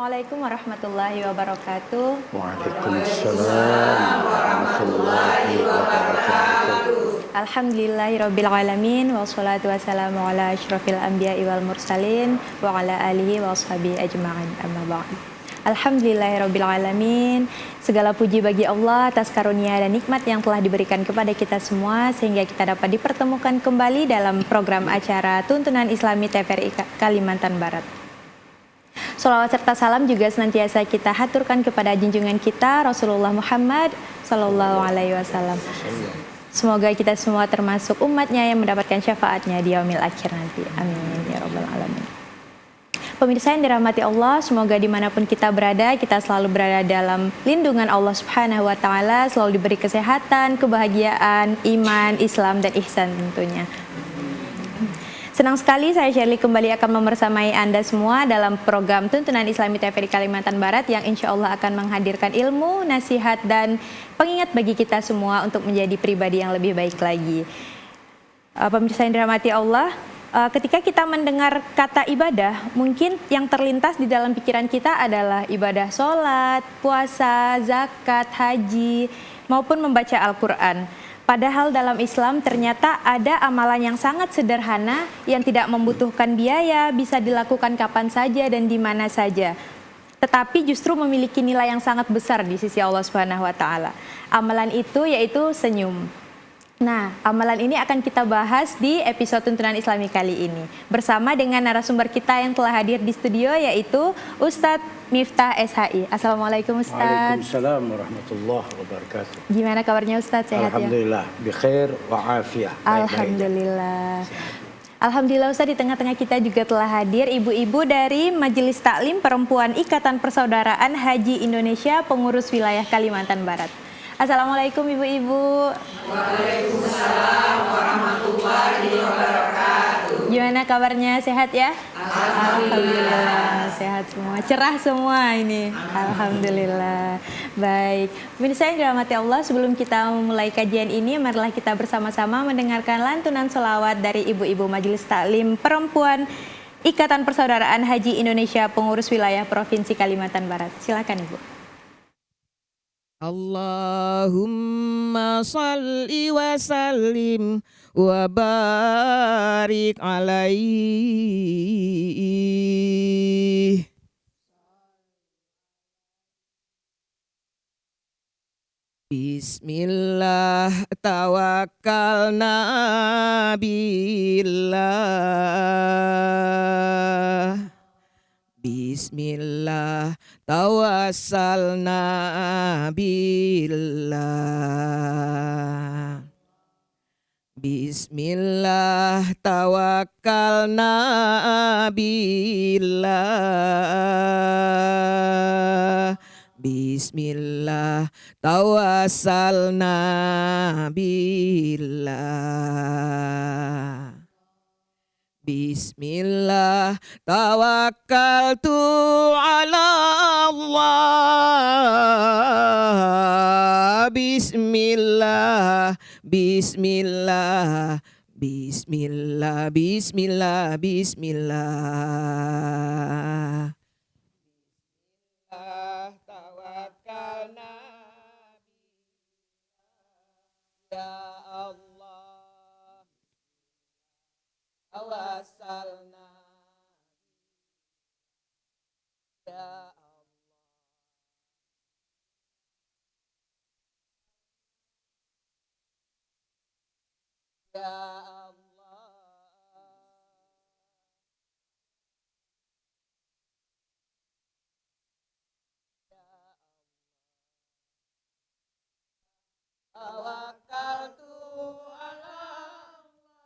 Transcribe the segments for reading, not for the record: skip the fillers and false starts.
Assalamualaikum warahmatullahi wabarakatuh. Waalaikumsalam warahmatullahi wabarakatuh. Alhamdulillahirabbil alamin wassalatu wassalamu ala asyrofil anbiya'i wal mursalin wa ala alihi wa washabihi ajma'in amma ba'd. Alhamdulillahirabbil alamin. Segala puji bagi Allah atas karunia dan nikmat yang telah diberikan kepada kita semua sehingga kita dapat dipertemukan kembali dalam program acara Tuntunan Islami TVRI Kalimantan Barat. Sholawat serta salam juga senantiasa kita haturkan kepada junjungan kita Rasulullah Muhammad Sallallahu Alaihi Wasallam. Semoga kita semua termasuk umatnya yang mendapatkan syafaatnya di yaumil akhir nanti. Amin ya rabbal alamin. Pemirsa yang dirahmati Allah, semoga dimanapun kita berada, kita selalu berada dalam lindungan Allah Subhanahu Wa Taala, selalu diberi kesehatan, kebahagiaan, iman, Islam dan ihsan tentunya. Senang sekali saya Shirley kembali akan membersamai Anda semua dalam program Tuntunan Islami TVRI Kalimantan Barat yang insya Allah akan menghadirkan ilmu, nasihat, dan pengingat bagi kita semua untuk menjadi pribadi yang lebih baik lagi. Pemirsa yang dirahmati Allah, ketika kita mendengar kata ibadah, mungkin yang terlintas di dalam pikiran kita adalah ibadah sholat, puasa, zakat, haji, maupun membaca Al-Quran. Padahal dalam Islam ternyata ada amalan yang sangat sederhana yang tidak membutuhkan biaya, bisa dilakukan kapan saja dan di mana saja. Tetapi justru memiliki nilai yang sangat besar di sisi Allah Subhanahu wa taala. Amalan itu yaitu senyum. Nah, amalan ini akan kita bahas di episode Tuntunan Islami kali ini bersama dengan narasumber kita yang telah hadir di studio yaitu Ustadz Miftah SHI. Assalamualaikum Ustadz. Waalaikumsalam warahmatullahi wabarakatuh. Gimana kabarnya Ustadz, sehat ya? Alhamdulillah, bikhair wa afiyah. Alhamdulillah. Alhamdulillah Ustadz, di tengah-tengah kita juga telah hadir ibu-ibu dari Majelis Taklim Perempuan Ikatan Persaudaraan Haji Indonesia Pengurus Wilayah Kalimantan Barat. Assalamualaikum ibu-ibu. Waalaikumsalam warahmatullahi wabarakatuh. Gimana kabarnya, sehat ya? Alhamdulillah, sehat semua, cerah semua ini. Alhamdulillah. Baik, pemirsa yang dirahmati Allah, sebelum kita memulai kajian ini, marilah kita bersama-sama mendengarkan lantunan sholawat dari ibu-ibu Majelis Taklim Perempuan Ikatan Persaudaraan Haji Indonesia Pengurus Wilayah Provinsi Kalimantan Barat. Silakan Ibu. Allahumma salli wa sallim wa barik alaihi. Bismillah tawakkalna billah. Bismillah tawassalna billah. Bismillah tawakkalna billah. Bismillah tawassalna billah. Bismillah tawakkaltu ala Allah. Bismillah, bismillah, bismillah, bismillah, bismillah. Tawakkalna ya Allah. Tawassalna ya Allah. Ya Allah. Tawakkaltu ala Allah.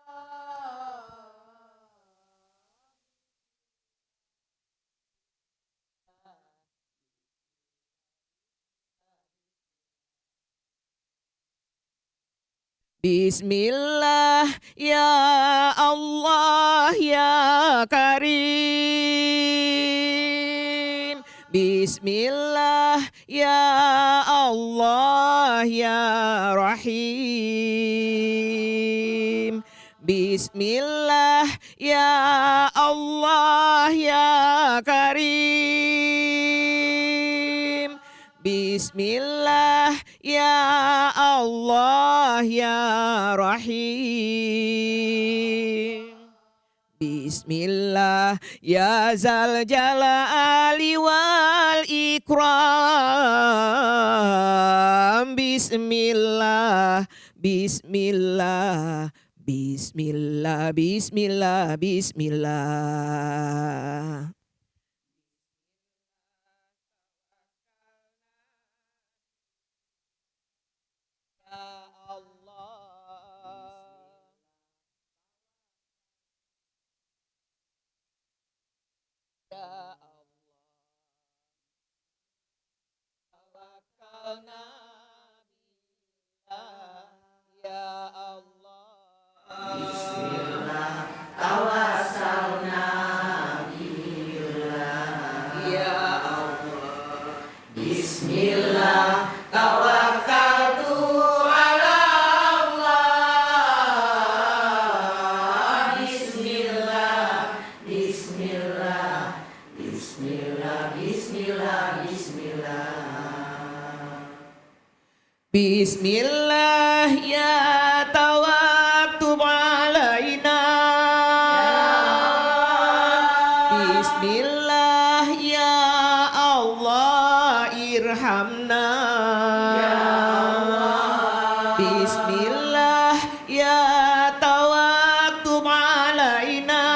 Bismillah ya Allah ya Karim. Bismillah ya Allah ya Rahim. Bismillah, ya Allah, ya Karim. Bismillah ya Allah ya Rahim. Bismillah ya zal jalali wal ikram. Bismillah, bismillah, bismillah, bismillah, bismillah. Bismillah ya tawakkub alaina. Bismillah ya Allah irhamna. Bismillah ya tawakkub alaina.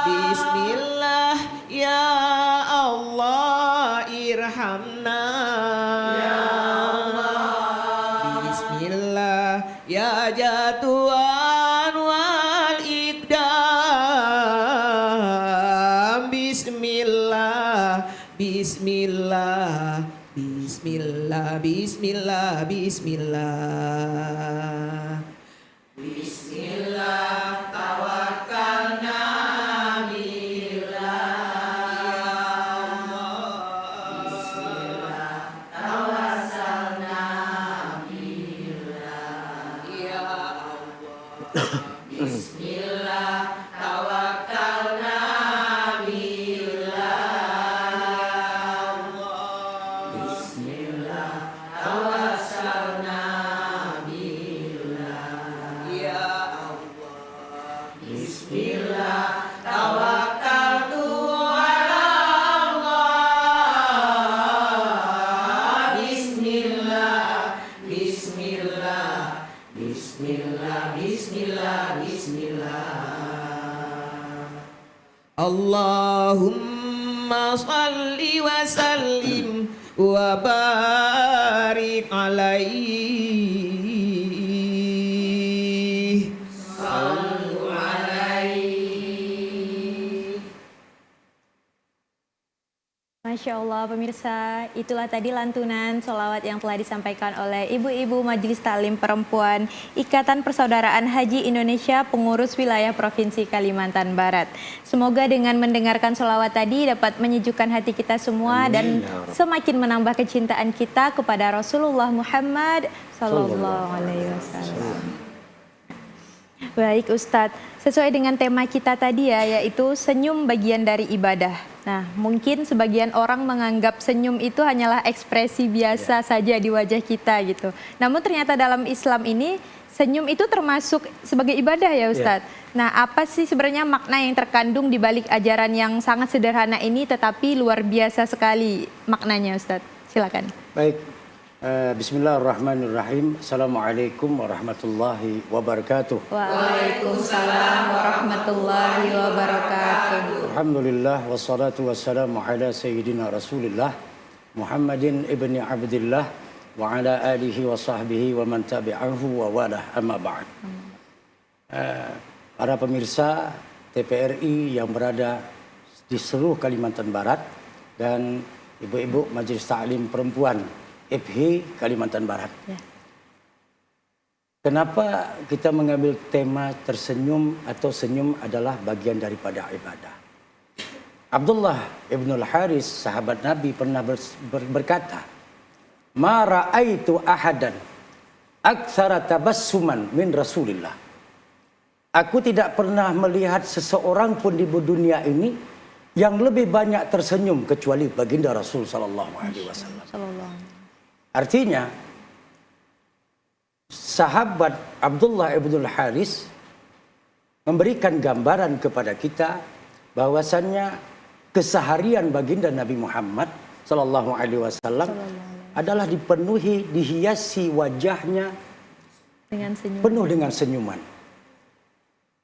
Bismillah ya Allah irhamna. Ya jatuhan wal ikdam. Bismillah, bismillah, bismillah, bismillah, bismillah. Bismillah tawakkalna billah. Bismillah tawassalna. Bismillah tawakkalna billah. Bismillah tawassalna billah. Ya Allah. Bismillah tawakkaltu ala Allah. Bismillah, bismillah, bismillah, bismillah, bismillah. Allahumma salli wa sallim wa barik alaihi. Sallu alaihi. Masya Allah pemirsa, itulah tadi lantunan sholawat yang telah disampaikan oleh Ibu-Ibu Majelis Taklim Perempuan Ikatan Persaudaraan Haji Indonesia Pengurus Wilayah Provinsi Kalimantan Barat. Semoga dengan mendengarkan sholawat tadi dapat menyejukkan hati kita semua. Amin, dan semakin menambah kecintaan kita kepada Rasulullah Muhammad Sallallahu Alaihi Wasallam. Baik Ustadz, sesuai dengan tema kita tadi ya, yaitu senyum bagian dari ibadah. Nah, mungkin sebagian orang menganggap senyum itu hanyalah ekspresi biasa saja di wajah kita gitu. Namun ternyata dalam Islam ini senyum itu termasuk sebagai ibadah ya Ustadz. Nah, apa sih sebenarnya makna yang terkandung di balik ajaran yang sangat sederhana ini tetapi luar biasa sekali maknanya Ustadz? Silakan. Baik. Bismillahirrahmanirrahim. Assalamualaikum warahmatullahi wabarakatuh. Waalaikumsalam warahmatullahi wabarakatuh. Alhamdulillah wassalatu wassalamu ala sayyidina Rasulillah Muhammadin ibni Abdillah wa ala alihi wa sahbihi wa man tabi'ahu wa walah, amma ba'd. Para pemirsa TPRI yang berada di seluruh Kalimantan Barat dan ibu-ibu Majelis Taklim Perempuan FH Kalimantan Barat. Ya. Kenapa kita mengambil tema tersenyum atau senyum adalah bagian daripada ibadah? Abdullah ibn al-Haris, sahabat Nabi, pernah berkata, "Ma ra'aitu ahadan aktsara tabassuman min Rasulillah." Aku tidak pernah melihat seseorang pun di dunia ini yang lebih banyak tersenyum kecuali baginda Rasul sallallahu alaihi wasallam. Sallallahu. Artinya sahabat Abdullah ibn Haris memberikan gambaran kepada kita bahwasannya keseharian baginda Nabi Muhammad sallallahu alaihi wasallam adalah dipenuhi, dihiasi wajahnya Dengan senyum. penuh dengan senyuman.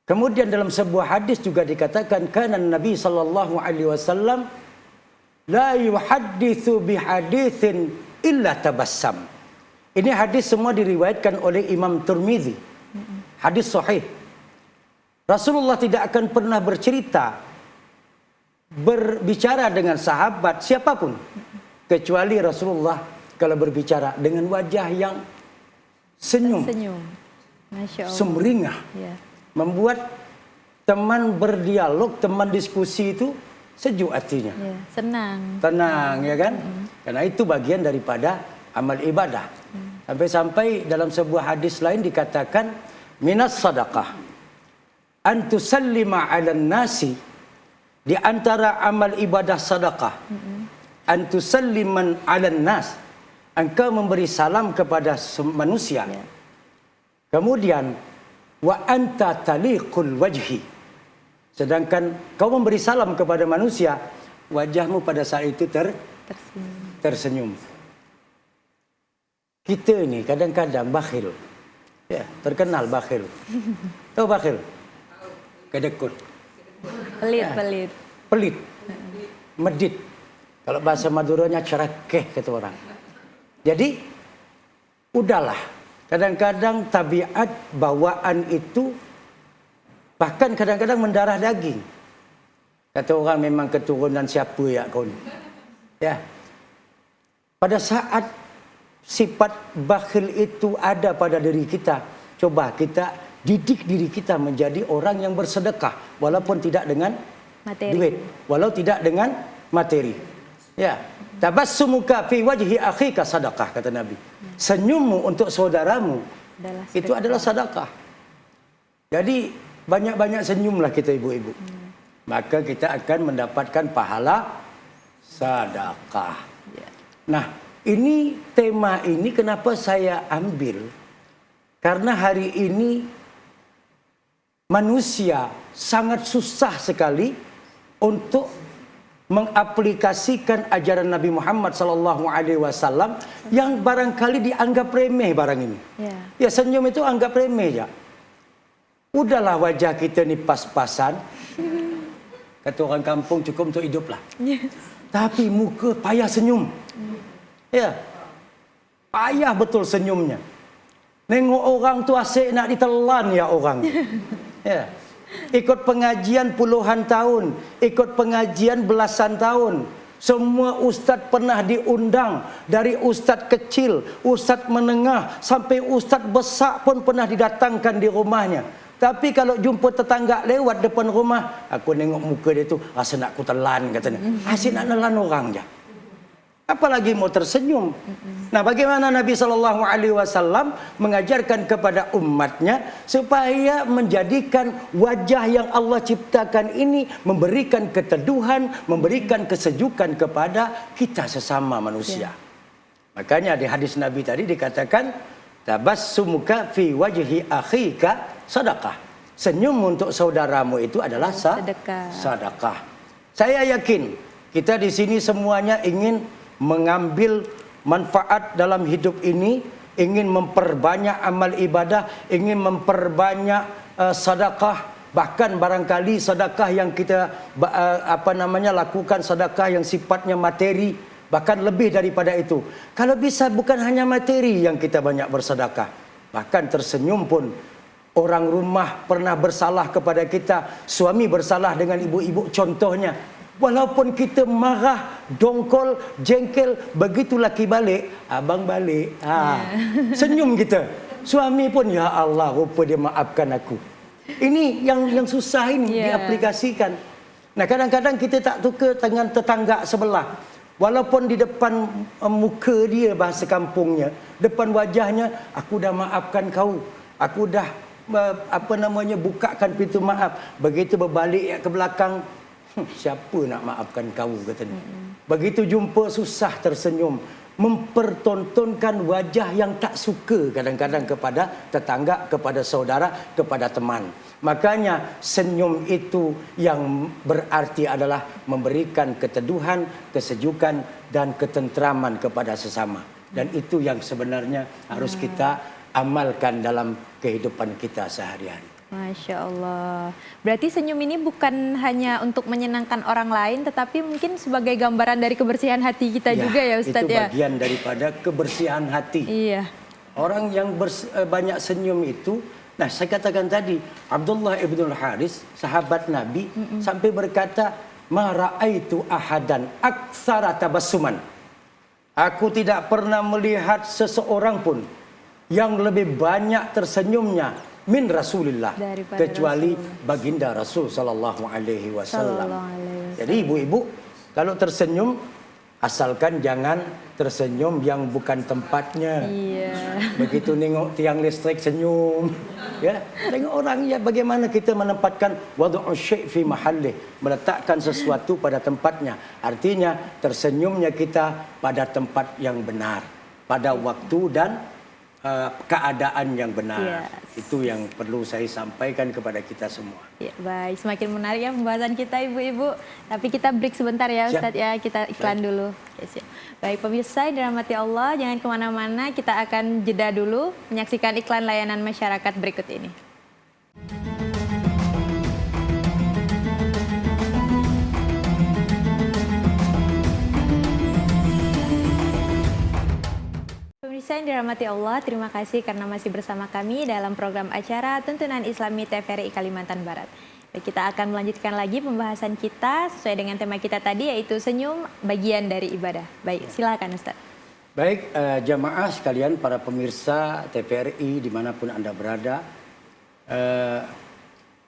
Kemudian dalam sebuah hadis juga dikatakan kana Nabi sallallahu alaihi wasallam la yuhadditsu bihaditsin illa tabassam. Ini hadis semua diriwayatkan oleh Imam Tirmizi. Hadis sahih. Rasulullah tidak akan pernah berbicara dengan sahabat siapapun kecuali Rasulullah kalau berbicara dengan wajah yang senyum, Masya Allah. sumringah. Ya. Membuat teman berdialog, teman diskusi itu sejuk hatinya. Ya, senang. Tenang, ya kan? Karena itu bagian daripada amal ibadah. Sampai-sampai dalam sebuah hadis lain dikatakan minas sadaqah an tusallima 'alan nasi, di antara amal ibadah sedekah an tusalliman 'alan nas, engkau memberi salam kepada manusia. Ya. Kemudian wa anta taliqul wajhi, sedangkan kau memberi salam kepada manusia, wajahmu pada saat itu tersenyum. Kita ini kadang-kadang bakhil. Ya, terkenal bakhil. Tahu bakhil? Kedekut. Pelit. Pelit. Medit. Kalau bahasa Maduranya cerakeh kata orang. Jadi udahlah. Kadang-kadang tabiat bawaan itu bahkan kadang-kadang mendarah daging. Kata orang memang keturunan siapa ya kau ni. Ya. Pada saat sifat bakhil itu ada pada diri kita, coba kita didik diri kita menjadi orang yang bersedekah walaupun tidak dengan Materi. duit, walau tidak dengan materi. Ya, tabassumuka fi wajhi akhika sadaqah, kata Nabi. Senyummu untuk saudaramu itu adalah sedekah. Jadi banyak-banyak senyumlah kita ibu-ibu. Maka kita akan mendapatkan pahala sedekah. Nah, ini tema ini kenapa saya ambil? Karena hari ini manusia sangat susah sekali untuk mengaplikasikan ajaran Nabi Muhammad SAW yang barangkali dianggap remeh barang ini. Ya, senyum itu anggap remeh ya. Udahlah wajah kita ni pas-pasan. Kata orang kampung cukup untuk hidup lah. Tapi muka payah senyum. Ya, payah betul senyumnya. Nengok orang tu asyik nak ditelan ya orang. Ya. Ikut pengajian puluhan tahun, ikut pengajian belasan tahun. Semua ustaz pernah diundang, dari ustaz kecil, ustaz menengah, sampai ustaz besar pun pernah didatangkan di rumahnya. Tapi kalau jumpa tetangga lewat depan rumah, aku nengok muka dia tu, rasa nak aku telan katanya. Asyik nak nelan orang je. Apalagi mau tersenyum. Nah, bagaimana Nabi SAW mengajarkan kepada umatnya supaya menjadikan wajah yang Allah ciptakan ini memberikan keteduhan, memberikan kesejukan kepada kita sesama manusia. Makanya di hadis Nabi tadi dikatakan tabassumuka fi wajhi akhika sadaqah. Senyum untuk saudaramu itu adalah sedekah. Saya yakin kita di sini semuanya ingin mengambil manfaat dalam hidup ini, ingin memperbanyak amal ibadah, ingin memperbanyak sedekah, bahkan barangkali sedekah yang kita lakukan sedekah yang sifatnya materi, bahkan lebih daripada itu. Kalau bisa bukan hanya materi yang kita banyak bersedekah, bahkan tersenyum pun. Orang rumah pernah bersalah kepada kita, suami bersalah dengan ibu-ibu contohnya. Walaupun kita marah, dongkol, jengkel, begitu laki balik, abang balik. Senyum kita. Suami pun, ya Allah, rupa dia maafkan aku. Ini yang susah ini diaplikasikan. Nah, kadang-kadang kita tak suka dengan tetangga sebelah. Walaupun di depan muka dia, bahasa kampungnya, depan wajahnya, aku dah maafkan kau. Aku dah bukakan pintu maaf. Begitu berbalik ke belakang, Siapa nak maafkan kau, katanya. Begitu jumpa susah tersenyum, mempertontonkan wajah yang tak suka kadang-kadang kepada tetangga, kepada saudara, kepada teman. Makanya senyum itu yang berarti adalah memberikan keteduhan, kesejukan dan ketentraman kepada sesama. Dan itu yang sebenarnya harus kita amalkan dalam kehidupan kita sehari-hari. Masya Allah. Berarti senyum ini bukan hanya untuk menyenangkan orang lain, tetapi mungkin sebagai gambaran dari kebersihan hati kita juga ya Ustadz itu ya? bagian daripada kebersihan hati. Iya. Orang yang banyak senyum itu, nah saya katakan tadi, Abdullah ibn Haris, sahabat Nabi, sampai berkata, ma ra'aitu ahadan aktsara tabassuman. Aku tidak pernah melihat seseorang pun yang lebih banyak tersenyumnya min Rasulillah kecuali baginda Rasul sallallahu alaihi wasallam. Jadi ibu-ibu kalau tersenyum asalkan jangan tersenyum yang bukan tempatnya. Iya. Begitu nengok tiang listrik senyum, ya. Tengok orang ya bagaimana kita menempatkan wad'u syai' fi mahallih, meletakkan sesuatu pada tempatnya. Artinya tersenyumnya kita pada tempat yang benar, pada waktu dan keadaan yang benar. Itu yang perlu saya sampaikan kepada kita semua. Ya, baik, semakin menarik ya pembahasan kita ibu-ibu. Tapi kita break sebentar ya Ustadz ya, kita iklan dulu. Yes, ya. Baik pemirsa dirahmati Allah, jangan kemana-mana, kita akan jeda dulu menyaksikan iklan layanan masyarakat berikut ini. Pemirsa yang dirahmati Allah, terima kasih karena masih bersama kami dalam program acara Tuntunan Islami TVRI Kalimantan Barat. Baik, kita akan melanjutkan lagi pembahasan kita sesuai dengan tema kita tadi, yaitu senyum bagian dari ibadah. Baik, silakan Ustaz. Baik, jamaah sekalian, para pemirsa TVRI dimanapun Anda berada,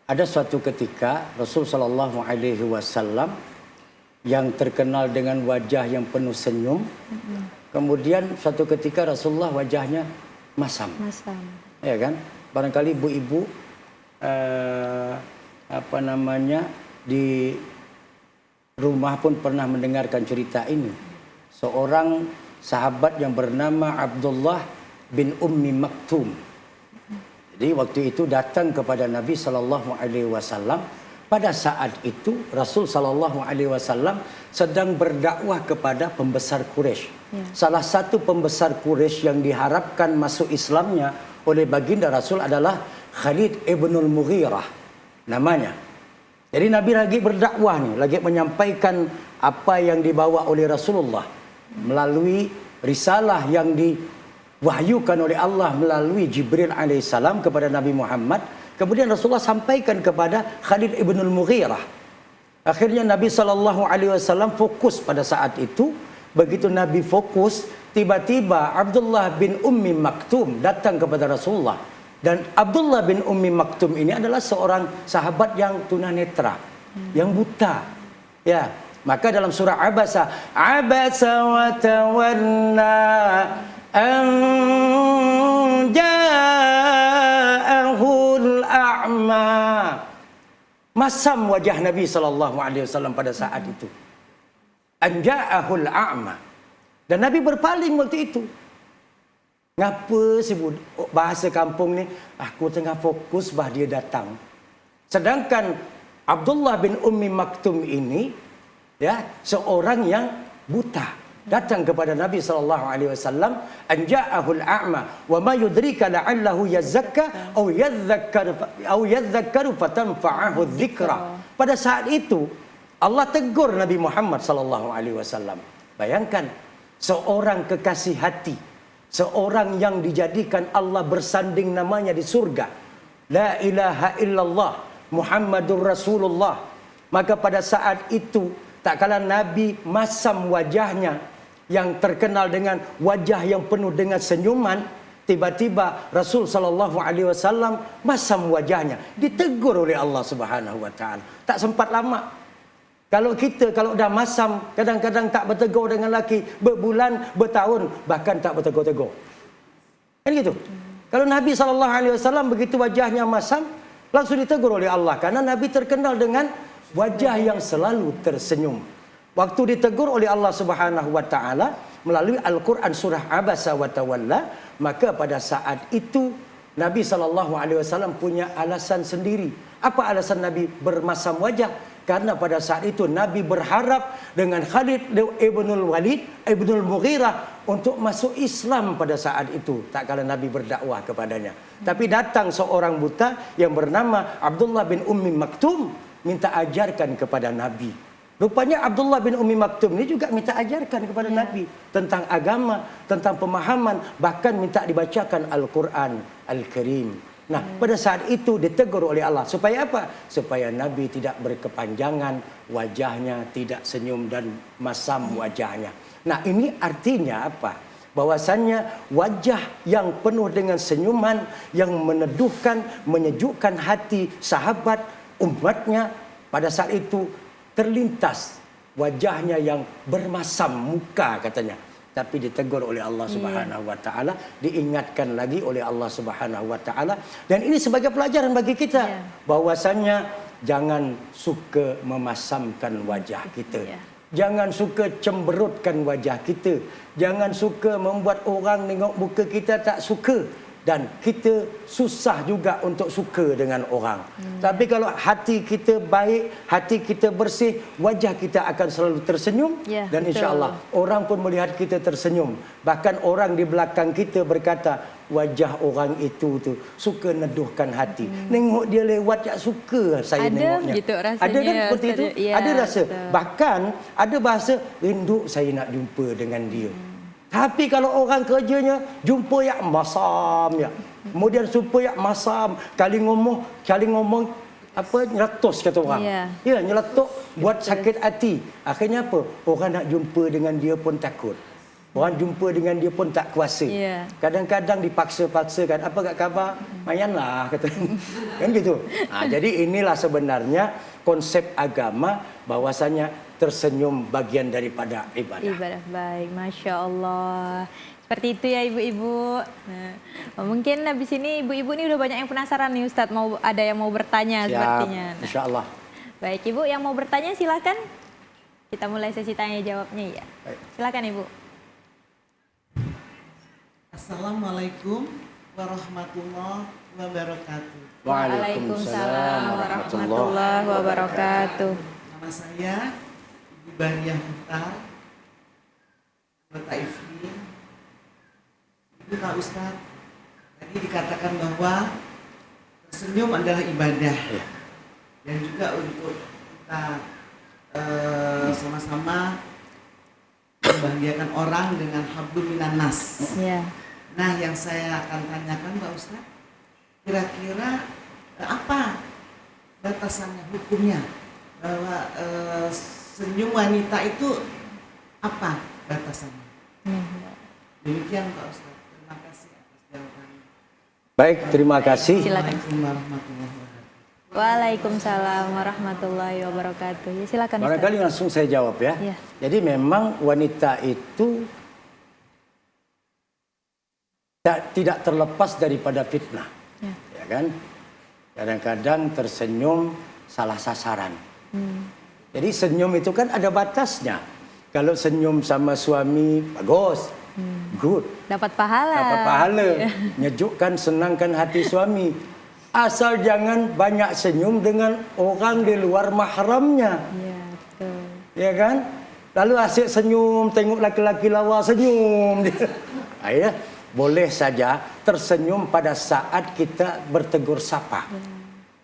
ada suatu ketika Rasul Shallallahu Alaihi Wasallam yang terkenal dengan wajah yang penuh senyum. Kemudian suatu ketika Rasulullah wajahnya masam. Ya kan? Barangkali ibu-ibu di rumah pun pernah mendengarkan cerita ini. Seorang sahabat yang bernama Abdullah bin Ummi Maktum. Jadi waktu itu datang kepada Nabi sallallahu alaihi wasallam. Pada saat itu Rasul sallallahu alaihi wasallam sedang berdakwah kepada pembesar Quraisy. Salah satu pembesar Quraisy yang diharapkan masuk Islamnya oleh baginda Rasul adalah Khalid ibnul Mughirah namanya. Jadi Nabi lagi berdakwah nih, lagi menyampaikan apa yang dibawa oleh Rasulullah melalui risalah yang diwahyukan oleh Allah melalui Jibril alaihissalam kepada Nabi Muhammad. Kemudian Rasulullah sampaikan kepada Khalid ibnul Mughirah. Akhirnya Nabi SAW fokus pada saat itu. Begitu Nabi fokus, tiba-tiba Abdullah bin Ummi Maktum datang kepada Rasulullah. Dan Abdullah bin Ummi Maktum ini adalah seorang sahabat yang tunanetra, yang buta. Ya, maka dalam surah Abasa wa tawalla an ja'ahul a'ma. Masam wajah Nabi SAW pada saat itu. An ja'ahul a'ma. Dan Nabi berpaling waktu itu. Ngapa sebut bahasa kampung ni? Aku tengah fokus bah dia datang. Sedangkan Abdullah bin Ummi Maktum ini ya seorang yang buta. Datang kepada Nabi SAW, anja'ahul a'ma wa ma yudrika la'allahu yazakka aw yadhakkaru fatanfa'ahu dzikra. Pada saat itu Allah tegur Nabi Muhammad SAW. Bayangkan seorang kekasih hati, seorang yang dijadikan Allah bersanding namanya di surga, la ilaha illallah Muhammadur Rasulullah. Maka pada saat itu tak kala Nabi masam wajahnya yang terkenal dengan wajah yang penuh dengan senyuman, tiba-tiba Rasul SAW masam wajahnya, ditegur oleh Allah Subhanahu wa taala. Tak sempat lama. Kalau kita kalau dah masam, kadang-kadang tak bertegur dengan laki berbulan, bertahun, bahkan tak bertegur-tegur. Kan gitu. Kalau Nabi SAW begitu wajahnya masam, langsung ditegur oleh Allah karena Nabi terkenal dengan wajah yang selalu tersenyum. Waktu ditegur oleh Allah Subhanahu wa taala melalui Al-Quran surah Abasa wa Tawalla, maka pada saat itu Nabi SAW punya alasan sendiri. Apa alasan Nabi bermasam wajah? Karena pada saat itu Nabi berharap dengan Khalid ibnul Walid ibnul Mughirah untuk masuk Islam pada saat itu, tak kala Nabi berdakwah kepadanya. Tapi datang seorang buta yang bernama Abdullah bin Ummi Maktum minta ajarkan kepada Nabi. Rupanya Abdullah bin Ummi Maktum ini juga minta ajarkan kepada Nabi tentang agama, tentang pemahaman, bahkan minta dibacakan Al-Quran Al-Karim. Nah, pada saat itu ditegur oleh Allah. Supaya apa? Supaya Nabi tidak berkepanjangan wajahnya, tidak senyum dan masam wajahnya. Nah, ini artinya apa? Bahwasannya wajah yang penuh dengan senyuman, yang meneduhkan, menyejukkan hati sahabat, umatnya, pada saat itu terlintas wajahnya yang bermasam muka katanya. Tapi ditegur oleh Allah Subhanahu wa taala, diingatkan lagi oleh Allah Subhanahu wa taala, dan ini sebagai pelajaran bagi kita bahwasannya jangan suka memasamkan wajah kita. Jangan suka cemberutkan wajah kita. Jangan suka membuat orang tengok muka kita tak suka. Dan kita susah juga untuk suka dengan orang. Tapi kalau hati kita baik, hati kita bersih, wajah kita akan selalu tersenyum. Dan insya-Allah orang pun melihat kita tersenyum. Bahkan orang di belakang kita berkata, wajah orang itu tu suka neduhkan hati. Nengok dia lewat tak suka saya nengoknya. Gitu rasanya, ada kan seperti itu? Ada rasa. Betul. Bahkan ada bahasa, rindu saya nak jumpa dengan dia. Tapi kalau orang kerjanya jumpa yak masam ya. Kemudian jumpa yak masam, kali ngomong apa nyeletus kata orang. Ya, nyeletuk buat sakit hati. Akhirnya apa? Orang nak jumpa dengan dia pun takut. Orang jumpa dengan dia pun tak kuasa. Kadang-kadang dipaksa-paksakan, apa kat khabar? Mayanlah kata. Kan gitu. Jadi inilah sebenarnya konsep agama, bahwasanya tersenyum bagian daripada ibadah. Ibadah, baik, Masya Allah. Seperti itu ya ibu-ibu. Nah, mungkin habis ini ibu-ibu ini udah banyak yang penasaran nih Ustadz, ada yang mau bertanya. Siap, sepertinya. Nah, insya Allah. Baik ibu, yang mau bertanya silakan. Kita mulai sesi tanya jawabnya ya. Baik. Silakan ibu. Assalamualaikum warahmatullahi wabarakatuh. Waalaikumsalam warahmatullahi wabarakatuh. Nama saya Ibu Bariah Muhtar, anggota IFI. Ibu Pak Ustadz, tadi dikatakan bahwa tersenyum adalah ibadah. Dan juga untuk kita sama-sama membahagiakan orang dengan hablum minan nas. Nah, yang saya akan tanyakan Pak Ustadz, kira-kira apa batasannya, hukumnya, bahwa senyum wanita itu apa batasannya? Demikian Pak Ustadz. Terima kasih atas jawabannya. Baik, terima kasih. Assalamualaikum warahmatullahi wabarakatuh. Waalaikumsalam warahmatullahi wabarakatuh. Ya, silakan. Barangkali langsung saya jawab ya. Jadi memang wanita itu tidak terlepas daripada fitnah. Ya kan? Kadang-kadang tersenyum salah sasaran. Jadi senyum itu kan ada batasnya. Kalau senyum sama suami bagus, good, dapat pahala. Dapat pahala, nyejukkan, senangkan hati suami. Asal jangan banyak senyum dengan orang di luar mahramnya. Ya kan? Lalu asyik senyum, tengok laki-laki lawa senyum. Ya, boleh saja tersenyum pada saat kita bertegur sapa.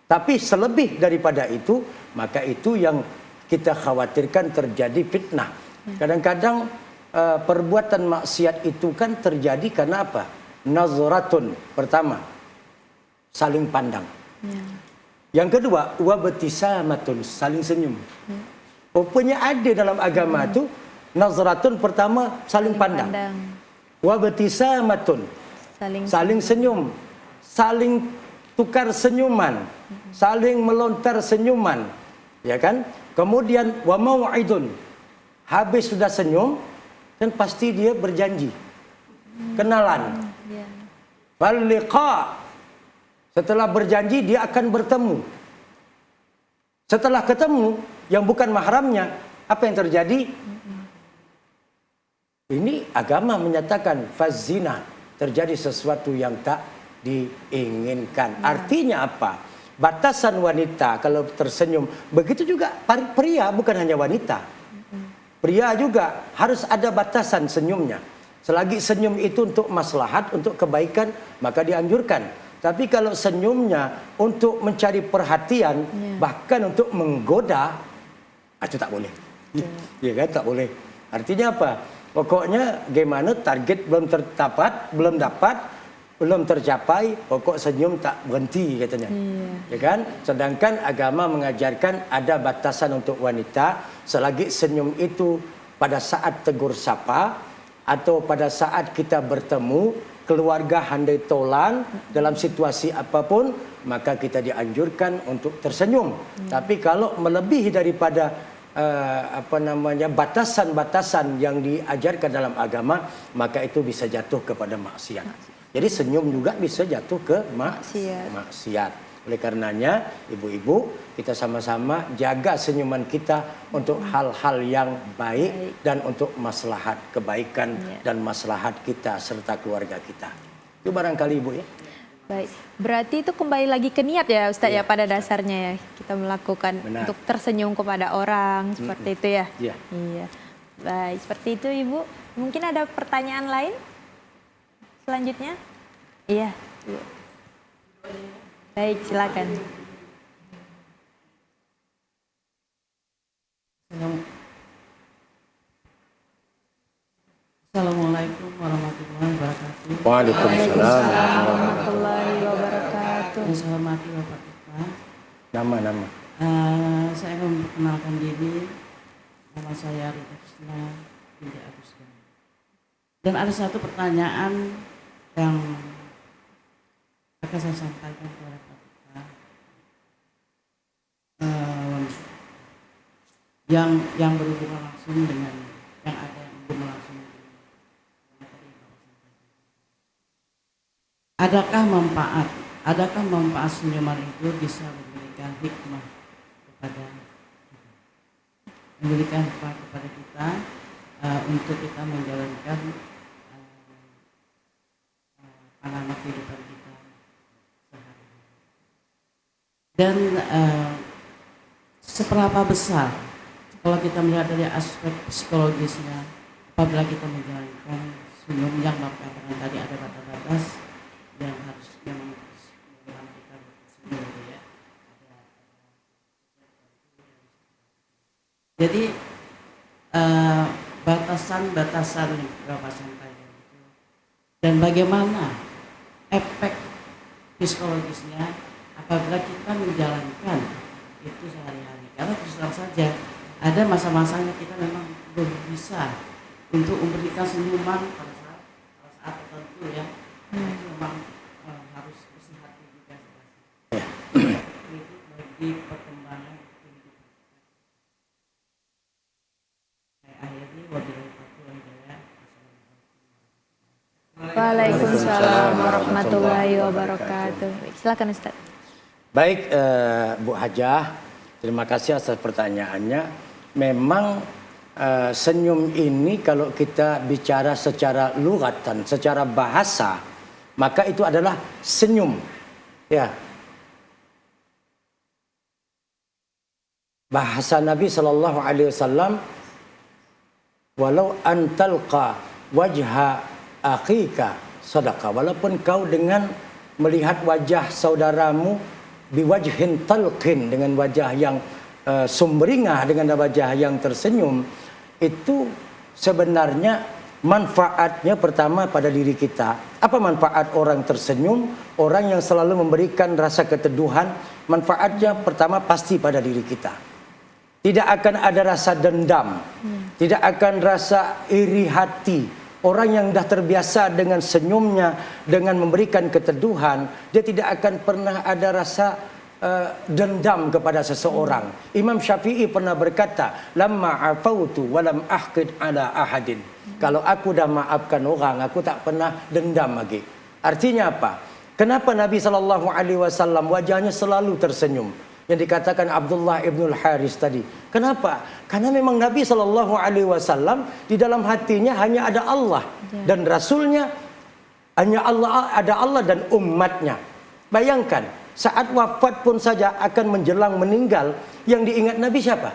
Tapi selebih daripada itu, maka itu yang kita khawatirkan terjadi fitnah. Kadang-kadang perbuatan maksiat itu kan terjadi karena apa? Nazratun, pertama, saling pandang. Yang kedua, wabtisamatun, saling senyum. Rupanya ada dalam agama itu nazratun, pertama saling pandang. Wabtisamatun, saling senyum, saling tukar senyuman, saling melontar senyuman, ya kan? Kemudian wa mau'idun, habis sudah senyum dan pasti dia berjanji kenalan. Wal liqa, setelah berjanji dia akan bertemu. Setelah ketemu yang bukan mahramnya, apa yang terjadi? Ini agama menyatakan fazina, terjadi sesuatu yang tak diinginkan. Artinya apa? Batasan wanita kalau tersenyum, begitu juga pria, bukan hanya wanita. Pria juga harus ada batasan senyumnya. Selagi senyum itu untuk maslahat, untuk kebaikan, maka dianjurkan. Tapi kalau senyumnya untuk mencari perhatian, bahkan untuk menggoda, itu tak boleh. Ya kan, tak boleh. Artinya apa? Pokoknya gimana target belum belum tercapai, pokok senyum tak berhenti katanya. Ya kan? Sedangkan agama mengajarkan ada batasan untuk wanita selagi senyum itu pada saat tegur sapa atau pada saat kita bertemu, keluarga handai tolan dalam situasi apapun, maka kita dianjurkan untuk tersenyum. Tapi kalau melebihi daripada batasan-batasan yang diajarkan dalam agama, maka itu bisa jatuh kepada maksiat. Jadi senyum juga bisa jatuh ke maksiat. Oleh karenanya, ibu-ibu, kita sama-sama jaga senyuman kita untuk hal-hal yang baik dan untuk maslahat kebaikan dan maslahat kita serta keluarga kita. Itu barangkali ibu ya. Baik, berarti itu kembali lagi ke niat ya Ustadz ya pada dasarnya ya. Kita melakukan untuk tersenyum kepada orang, seperti itu ya. Iya. Baik, seperti itu Ibu. Mungkin ada pertanyaan lain selanjutnya? Iya, Ibu. Baik, silakan. Assalamualaikum warahmatullahi wabarakatuh. Waalaikumsalam warahmatullahi wabarakatuh. Saya hormati Bapak kita. Nama. Saya akan memperkenalkan diri. Nama saya Rita Kristina binti Agustin. Dan ada satu pertanyaan yang akan saya sampaikan kepada Bapak kita. Yang berhubungan langsung dengan yang ada yang berhubungan langsung. Adakah manfaat senyuman itu bisa memberikan hikmah kepada kita, memberikan hikmah kepada kita untuk kita menjalankan pengalaman kehidupan kita sehari-hari. Dan seberapa besar kalau kita melihat dari aspek psikologisnya, apabila kita menjalankan senyum yang Bapak katakan tadi ada batas-batas yang harus memang kita senyum ya. Jadi batasan-batasan yang Bapak sampaikan itu dan bagaimana efek psikologisnya apabila kita menjalankan itu sehari-hari. Karena terus terang saja ada masa-masanya kita memang belum bisa untuk memberikan senyuman pada saat tertentu ya. Itu memang harus berhati juga itu bagi perkembangan kehidupan. Saya akhiri wabillahi taufiq wal hidayah. Waalaikumsalam warahmatullahi wabarakatuh. Silakan Ustaz. Baik, Bu Hajah, terima kasih atas pertanyaannya. Memang senyum ini kalau kita bicara secara lughatan, secara bahasa, maka itu adalah senyum. Ya. Bahasa Nabi sallallahu alaihi wasallam, walau antalqa wajha akhika sadaqah. Walaupun kau dengan melihat wajah saudaramu biwajhin talqin, dengan wajah yang sumringah, dengan wajah yang tersenyum, itu sebenarnya manfaatnya pertama pada diri kita. Apa manfaat orang tersenyum? Orang yang selalu memberikan rasa keteduhan, manfaatnya pertama pasti pada diri kita. Tidak akan ada rasa dendam, tidak akan rasa iri hati. Orang yang dah terbiasa dengan senyumnya, dengan memberikan keteduhan, dia tidak akan pernah ada rasa dendam kepada seseorang. Imam Syafi'i pernah berkata, lamma afautu walam ahqid ala ahadin. Kalau aku dah maafkan orang, aku tak pernah dendam lagi. Artinya apa? Kenapa Nabi SAW wajahnya selalu tersenyum? yang dikatakan Abdullah ibnul Haris tadi. Kenapa? Karena memang Nabi SAW di dalam hatinya hanya ada Allah dan Rasulnya, hanya Allah, ada Allah dan umatnya. Bayangkan, saat wafat pun saja akan menjelang meninggal, yang diingat Nabi siapa?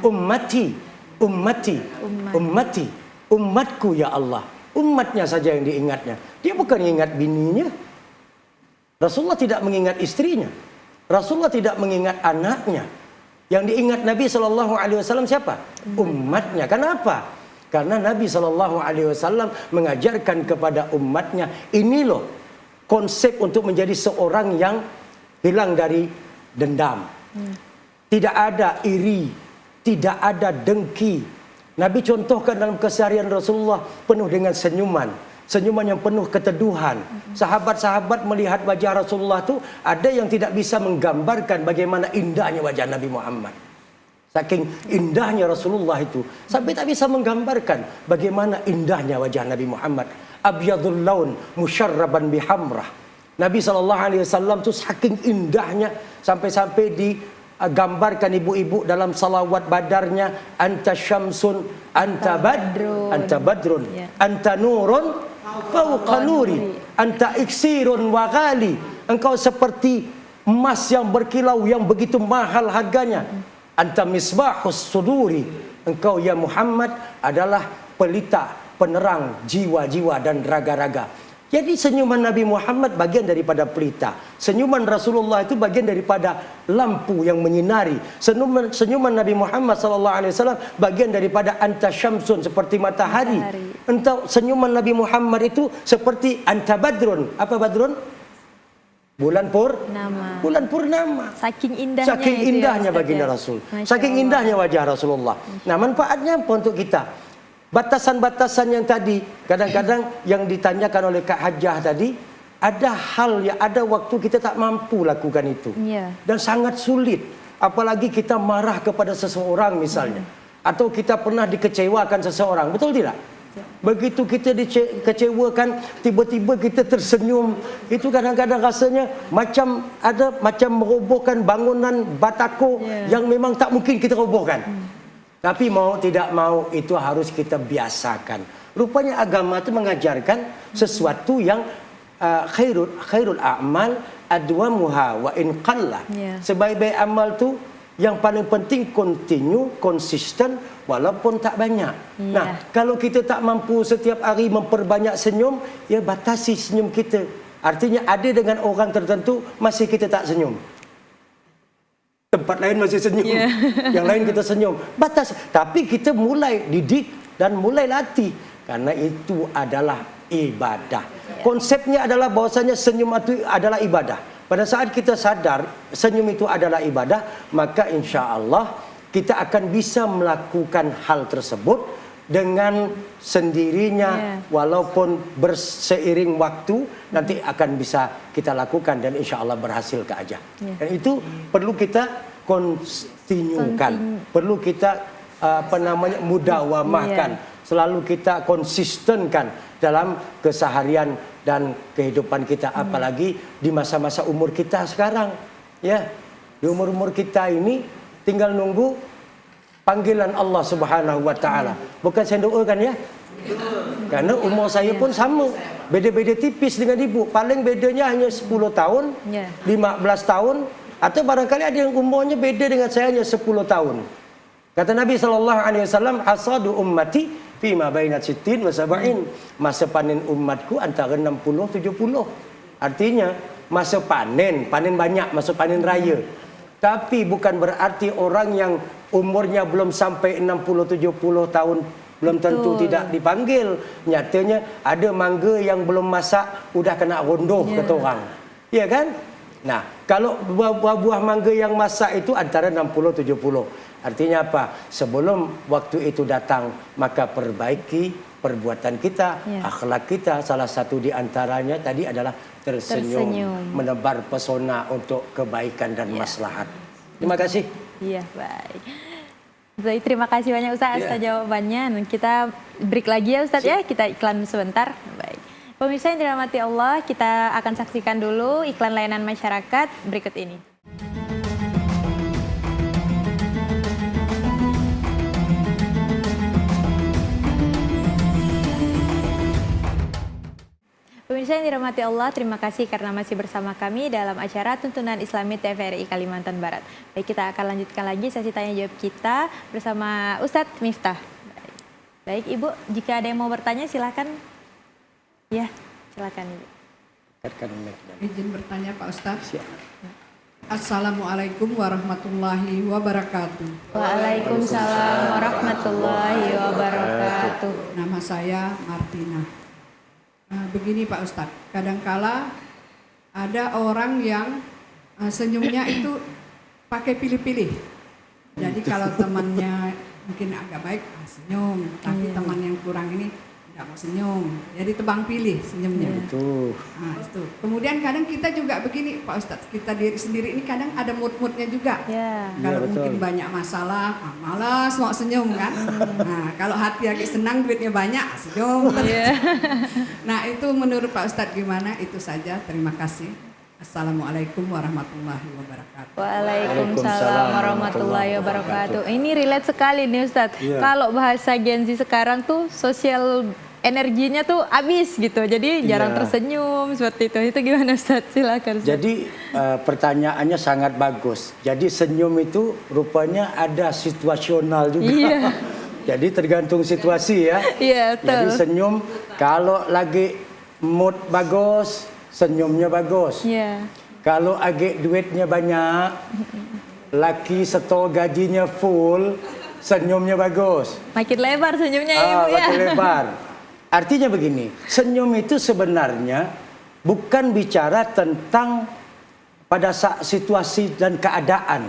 Ummati, ummati, ummati, umatku ya Allah. Umatnya saja yang diingatnya. Dia bukan ingat bininya. Rasulullah tidak mengingat istrinya. Rasulullah tidak mengingat anaknya. Yang diingat Nabi SAW siapa? Umatnya. Kenapa? Karena Nabi SAW mengajarkan kepada umatnya, ini loh konsep untuk menjadi seorang yang hilang dari dendam. Tidak ada iri, tidak ada dengki. Nabi contohkan dalam keseharian Rasulullah penuh dengan senyuman. Senyuman yang penuh keteduhan. Sahabat-sahabat melihat wajah Rasulullah itu ada yang tidak bisa menggambarkan bagaimana indahnya wajah Nabi Muhammad. Saking indahnya Rasulullah itu sampai tak bisa menggambarkan bagaimana indahnya wajah Nabi Muhammad. Abyadul laun musyarraban bihamrah. Nabi SAW itu saking indahnya sampai-sampai digambarkan ibu-ibu dalam salawat badarnya, anta syamsun, anta badrun, anta nurun fauqa nuri, anta iksirun wa ghali. Engkau seperti emas yang berkilau yang begitu mahal harganya. Anta misbahus suduri. Engkau ya Muhammad adalah pelita penerang jiwa-jiwa dan raga-raga. Jadi senyuman Nabi Muhammad bagian daripada pelita. Senyuman Rasulullah itu bagian daripada lampu yang menyinari. Senyuman Nabi Muhammad SAW bagian daripada anta syamsun, seperti matahari. Entah senyuman Nabi Muhammad itu seperti anta badrun. Apa badrun? Bulan purnama. Saking indahnya. Saking indahnya ya, baginda Rasul. Saking indahnya wajah Rasulullah. Nah, manfaatnya apa untuk kita? Batasan-batasan yang tadi, kadang-kadang yang ditanyakan oleh Kak Hajjah tadi, ada hal yang ada waktu kita tak mampu lakukan itu. Dan sangat sulit. Apalagi kita marah kepada seseorang misalnya. Atau kita pernah dikecewakan seseorang. Betul tidak? Begitu kita dikecewakan, tiba-tiba kita tersenyum. Itu kadang-kadang rasanya macam merobohkan bangunan batako yang memang tak mungkin kita robohkan. Tapi mau tidak mau itu harus kita biasakan. Rupanya agama itu mengajarkan sesuatu yang khairul a'mal adwamuha wa in qalla. Sebaik-baik amal tu yang paling penting continue, konsisten walaupun tak banyak. Nah, kalau kita tak mampu setiap hari memperbanyak senyum, ya batasi senyum kita. Artinya ada dengan orang tertentu masih kita tak senyum. Tempat lain masih senyum, yang lain kita senyum. Batas. Tapi kita mulai didik dan mulai latih. Karena itu adalah ibadah. Konsepnya adalah bahwasanya senyum itu adalah ibadah. Pada saat kita sadar senyum itu adalah ibadah, maka insya Allah kita akan bisa melakukan hal tersebut dengan sendirinya, walaupun berseiring waktu nanti akan bisa kita lakukan dan insya Allah berhasil ke aja. Dan itu perlu kita kontinukan, perlu kita mudawamahkan, selalu kita konsistenkan dalam keseharian dan kehidupan kita, apalagi di masa-masa umur kita sekarang. Ya, di umur-umur kita ini tinggal nunggu panggilan Allah Subhanahu wa taala. Bukan saya doakan ya. Karena umur saya pun sama. Beda-beda tipis dengan ibu. Paling bedanya hanya 10 tahun, 15 tahun, atau barangkali ada yang umurnya beda dengan saya hanya 10 tahun. Kata Nabi SAW, hasadu ummati fima baina sittin wa sab'in. Masa panen umatku antara 60-70. Artinya masa panen banyak, masa panen raya. Tapi bukan berarti orang yang umurnya belum sampai 60-70 tahun belum tentu tidak dipanggil. Nyatanya ada mangga yang belum masak udah kena rondoh kata orang. Ya kan? Nah, kalau buah mangga yang masak itu antara 60-70. Artinya apa? Sebelum waktu itu datang, maka perbaiki perbuatan kita, akhlak kita. Salah satu di antaranya tadi adalah tersenyum, menebar pesona untuk kebaikan dan maslahat. Terima kasih. Iya, baik. Baik, terima kasih banyak Ustaz atas jawabannya. Dan kita break lagi ya Ustaz ya, kita iklan sebentar. Baik. Pemirsa yang dirahmati Allah, kita akan saksikan dulu iklan layanan masyarakat berikut ini. Pemirsa yang dirahmati Allah, terima kasih karena masih bersama kami dalam acara Tuntunan Islami TVRI Kalimantan Barat. Baik, kita akan lanjutkan lagi sesi tanya jawab kita bersama Ustadz Miftah. Baik, Ibu, jika ada yang mau bertanya silakan. Ya, silakan Ibu. Izin bertanya Pak Ustadz. Siap. Assalamualaikum warahmatullahi wabarakatuh. Waalaikumsalam warahmatullahi wabarakatuh. Nama saya Martina. Begini Pak Ustadz, kadangkala ada orang yang senyumnya itu pakai pilih-pilih. Jadi kalau temannya mungkin agak baik, senyum. Tapi teman yang kurang ini tidak mau senyum. Jadi tebang pilih senyumnya. Itu. Nah, itu. Kemudian kadang kita juga begini Pak Ustadz, kita diri sendiri ini kadang ada mood-moodnya juga. Ya. Kalau Iya, betul. mungkin banyak masalah, malas mau senyum kan. Nah, kalau hati lagi senang, duitnya banyak, senyum. Nah, itu menurut Pak Ustadz gimana? Itu saja, terima kasih. Assalamualaikum warahmatullahi wabarakatuh. Waalaikumsalam warahmatullahi wabarakatuh. Ini relate sekali nih Ustadz. Iya. Kalau bahasa Gen Z sekarang tuh sosial energinya tuh habis gitu. Jadi jarang Iya. tersenyum seperti itu. Itu gimana Ustadz? Silakan Ustadz. Jadi pertanyaannya sangat bagus. Jadi senyum itu rupanya ada situasional juga. Iya. Jadi tergantung situasi ya. Iya, betul. Jadi senyum kalau lagi mood bagus, senyumnya bagus. Iya. Kalau agak duitnya banyak, laki setor gajinya full, senyumnya bagus. Makin lebar senyumnya ya, Ibu ya. Makin lebar. Artinya begini, senyum itu sebenarnya bukan bicara tentang pada situasi dan keadaan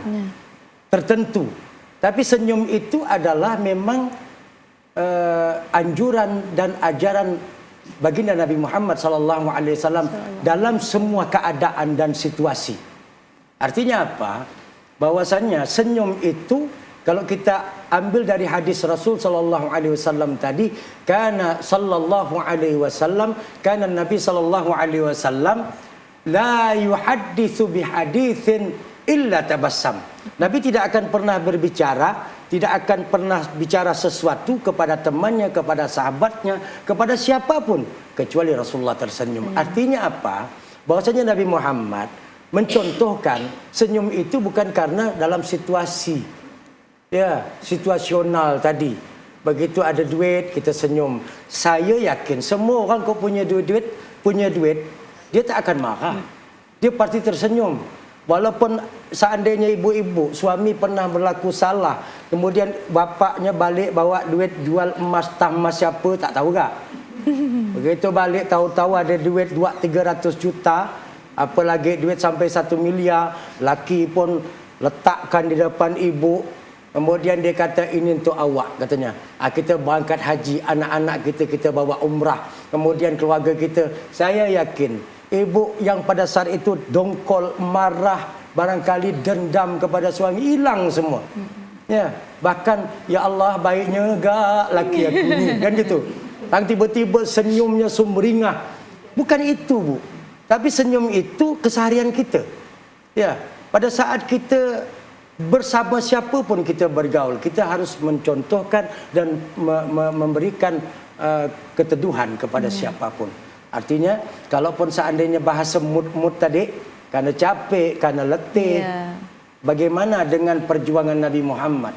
tertentu. Tapi senyum itu adalah memang anjuran dan ajaran baginda Nabi Muhammad SAW dalam semua keadaan dan situasi. Artinya apa? Bahwasannya senyum itu kalau kita ambil dari hadis Rasul sallallahu alaihi wasallam tadi, kana sallallahu alaihi wasallam, kana Nabi sallallahu alaihi wasallam la yuhadditsu bihaditsin illa tabassam. Nabi tidak akan pernah berbicara, tidak akan pernah bicara sesuatu kepada temannya, kepada sahabatnya, kepada siapapun kecuali Rasulullah tersenyum. Artinya apa? Bahwasanya Nabi Muhammad mencontohkan senyum itu bukan karena dalam situasi situasional tadi. Begitu ada duit kita senyum. Saya yakin semua orang kau punya duit, dia tak akan marah. Dia pasti tersenyum. Walaupun seandainya ibu-ibu suami pernah berlaku salah, kemudian bapaknya balik bawa duit jual emas tamas siapa tak tahu tak. Begitu balik tahu-tahu ada duit 200-300 juta, apalagi duit sampai 1 miliar, laki pun letakkan di depan ibu. Kemudian dia kata ini untuk awak katanya. Kita berangkat haji, anak-anak kita bawa umrah. Kemudian keluarga kita, saya yakin ibu yang pada saat itu dongkol, marah, barangkali dendam kepada suami hilang semua. Ya, bahkan ya Allah baiknya gak laki aku ni kan gitu. Dan tiba-tiba senyumnya sumringah. Bukan itu, Bu. Tapi senyum itu keseharian kita. Ya, pada saat kita bersama siapapun kita bergaul, kita harus mencontohkan dan memberikan keteduhan kepada siapapun. Artinya, kalaupun seandainya bahasa mood tadi, karena capek, karena letih, bagaimana dengan perjuangan Nabi Muhammad?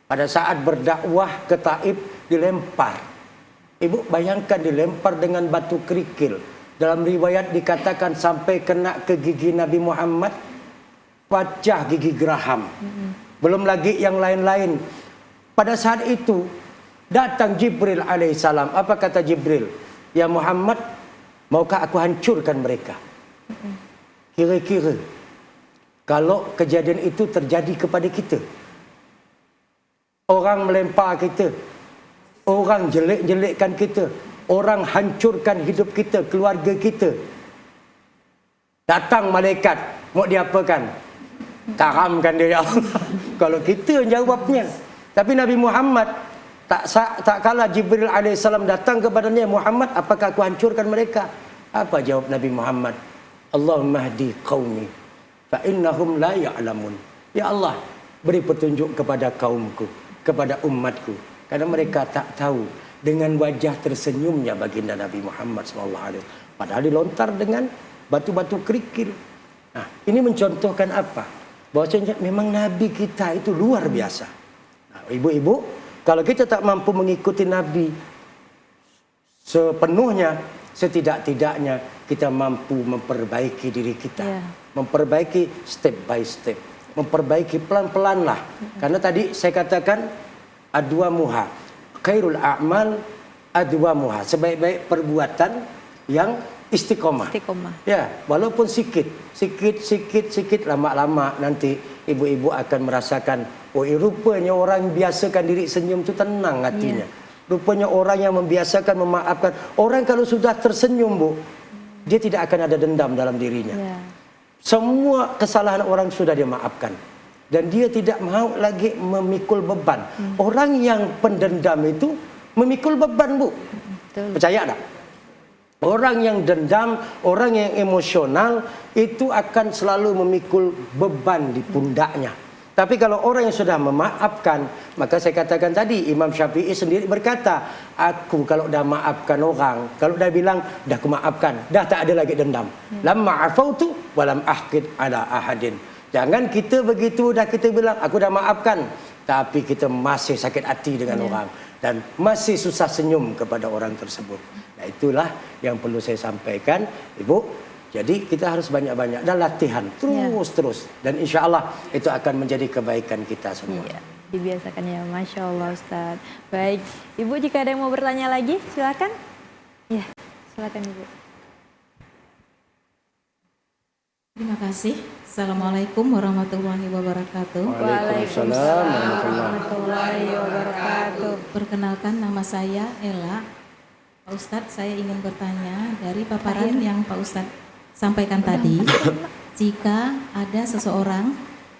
Pada saat berdakwah ke Taif, dilempar. Ibu bayangkan dilempar dengan batu kerikil. Dalam riwayat dikatakan sampai kena ke gigi Nabi Muhammad, pecah gigi geraham. Belum lagi yang lain-lain. Pada saat itu datang Jibril alaihissalam. Apa kata Jibril? Ya Muhammad, maukah aku hancurkan mereka? Kira-kira kalau kejadian itu terjadi kepada kita, orang melempar kita, orang jelek-jelekkan kita, orang hancurkan hidup kita, keluarga kita, datang malaikat, mau diapakan? Karamkan dia ya Allah. Kalau kita jawabnya. Tapi Nabi Muhammad tak kala Jibril alaihissalam datang kepadanya, Muhammad, apakah aku hancurkan mereka? Apa jawab Nabi Muhammad? Allahumma hdi qaumi fa innahum la ya'lamun. Ya Allah, beri petunjuk kepada kaumku, kepada umatku, karena mereka tak tahu. dengan wajah tersenyumnya baginda Nabi Muhammad SAW. Padahal dilontar dengan batu-batu kerikil. Nah, ini mencontohkan apa? Bahwasanya memang Nabi kita itu luar biasa. Nah, ibu-ibu, kalau kita tak mampu mengikuti Nabi sepenuhnya, setidak-tidaknya kita mampu memperbaiki diri kita. Memperbaiki step by step. Memperbaiki pelan-pelan lah. Karena tadi saya katakan adwamuha. Khairul a'mal adwamuha. Sebaik-baik perbuatan yang istiqomah. Ya, walaupun sikit, lama-lama nanti ibu-ibu akan merasakan, oh rupanya orang biasakan diri senyum itu tenang hatinya. Rupanya orang yang membiasakan memaafkan. Orang kalau sudah tersenyum, Bu, dia tidak akan ada dendam dalam dirinya. Semua kesalahan orang sudah dia maafkan. Dan dia tidak mau lagi memikul beban. Orang yang pendendam itu memikul beban, Bu. Percaya tak? Orang yang dendam, orang yang emosional itu akan selalu memikul beban di pundaknya. Tapi kalau orang yang sudah memaafkan, maka saya katakan tadi Imam Syafi'i sendiri berkata, aku kalau dah maafkan orang, kalau dah bilang dah aku maafkan, dah tak ada lagi dendam. Lamma afautu walam ahqid ala ahadin. Jangan kita begitu dah kita bilang aku dah maafkan, tapi kita masih sakit hati dengan orang dan masih susah senyum kepada orang tersebut. Nah, itulah yang perlu saya sampaikan, Ibu. Jadi kita harus banyak-banyak dan latihan terus. Dan insya Allah itu akan menjadi kebaikan kita semua. Iya, dibiasakan ya, Masya Allah Ustaz. Baik, Ibu jika ada yang mau bertanya lagi silakan. Ya, silakan Ibu. Terima kasih. Assalamualaikum warahmatullahi wabarakatuh. Waalaikumsalam warahmatullahi wabarakatuh. Perkenalkan, nama saya Ella. Pak Ustadz, saya ingin bertanya dari paparan yang Pak Ustadz sampaikan tadi, jika ada seseorang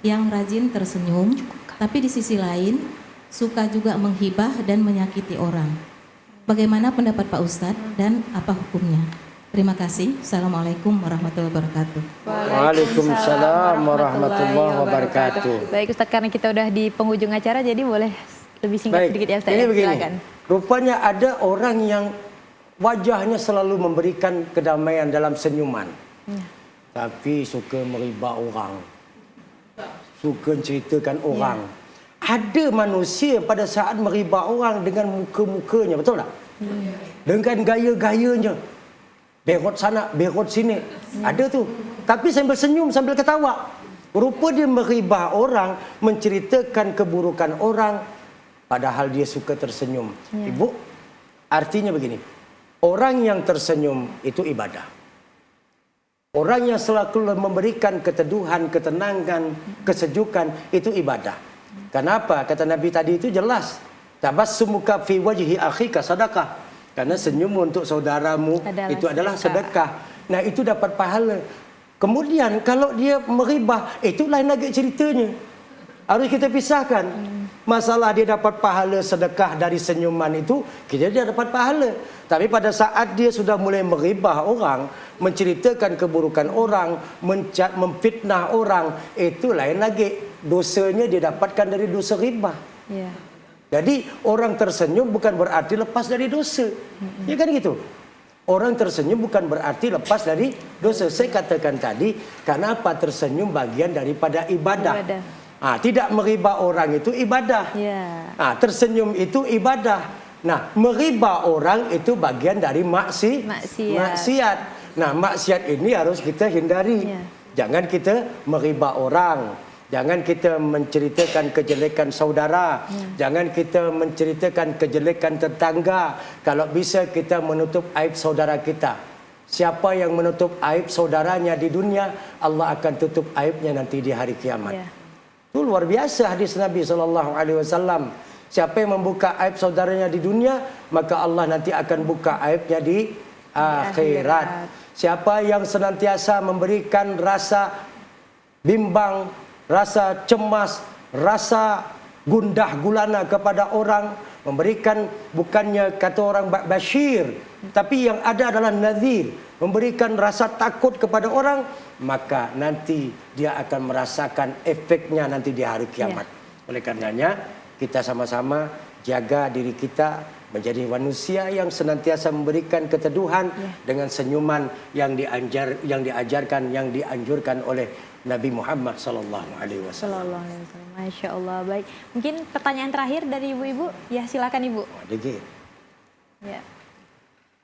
yang rajin tersenyum, tapi di sisi lain suka juga menghibah dan menyakiti orang. Bagaimana pendapat Pak Ustadz dan apa hukumnya? Terima kasih. Assalamualaikum warahmatullahi wabarakatuh. Waalaikumsalam warahmatullahi wabarakatuh. Baik Ustadz, karena kita udah di penghujung acara, jadi boleh lebih singkat sedikit ya Ustadz. Ini begini, silakan. Rupanya ada orang yang wajahnya selalu memberikan kedamaian dalam senyuman. Tapi suka meribak orang. Suka ceritakan orang. Ada manusia pada saat meribak orang dengan muka-mukanya, betul tak? Dengan gaya-gayanya. Berot sana, berot sini. Ada tu. Tapi sambil senyum, sambil ketawa. Rupa dia meribah orang, menceritakan keburukan orang, padahal dia suka tersenyum. Ibu, artinya begini. Orang yang tersenyum itu ibadah. Orang yang selalu memberikan keteduhan, ketenangan, kesejukan itu ibadah. Kenapa? Kata Nabi tadi itu jelas. Tabassumuka fi wajhi akhika sadaqah. Karena senyum untuk saudaramu itu adalah sedekah. Nah, itu dapat pahala. Kemudian kalau dia meribah, itu lain lagi ceritanya. Harus kita pisahkan. Masalah dia dapat pahala sedekah dari senyuman itu, dia dapat pahala. Tapi pada saat dia sudah mulai meribah orang, menceritakan keburukan orang, memfitnah orang, itu lain lagi. Dosanya dia dapatkan dari dosa ribah. Jadi orang tersenyum bukan berarti lepas dari dosa. Ya kan gitu. Orang tersenyum bukan berarti lepas dari dosa. Saya katakan tadi, kenapa tersenyum bagian daripada ibadah. Tidak meribah orang itu ibadah. Tersenyum itu ibadah. Nah, meribah orang itu bagian dari maksiat. Nah, maksiat ini harus kita hindari. Jangan kita meribah orang. Jangan kita menceritakan kejelekan saudara. Jangan kita menceritakan kejelekan tetangga. Kalau bisa kita menutup aib saudara kita. Siapa yang menutup aib saudaranya di dunia, Allah akan tutup aibnya nanti di hari kiamat. Itu luar biasa hadis Nabi SAW. Siapa yang membuka aib saudaranya di dunia, maka Allah nanti akan buka aibnya di akhirat. Siapa yang senantiasa memberikan rasa bimbang, rasa cemas, rasa gundah gulana kepada orang, memberikan bukannya kata orang basyir, tapi yang ada adalah nadhir, memberikan rasa takut kepada orang, maka nanti dia akan merasakan efeknya nanti di hari kiamat. Oleh karenanya kita sama-sama jaga diri kita, menjadi manusia yang senantiasa memberikan keteduhan dengan senyuman yang diajarkan, yang dianjurkan oleh Nabi Muhammad sallallahu alaihi wasallam. Sallallahu alaihi wasallam. Masya Allah. Baik. Mungkin pertanyaan terakhir dari ibu-ibu. Ya, silakan ibu. Digi. Ya.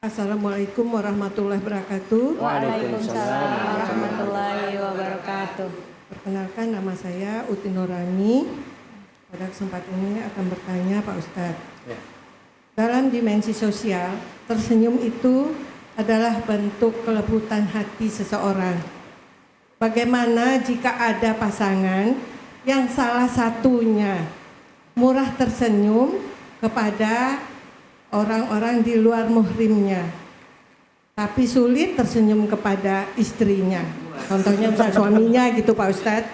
Assalamualaikum warahmatullahi wabarakatuh. Waalaikumsalam warahmatullahi wabarakatuh. Perkenalkan, nama saya Uti Nurani. Pada kesempatan ini akan bertanya Pak Ustadz. Ya. Dalam dimensi sosial, tersenyum itu adalah bentuk kelebutan hati seseorang. Bagaimana jika ada pasangan yang salah satunya murah tersenyum kepada orang-orang di luar muhrimnya, tapi sulit tersenyum kepada istrinya? Contohnya misalnya suaminya gitu Pak Ustadz.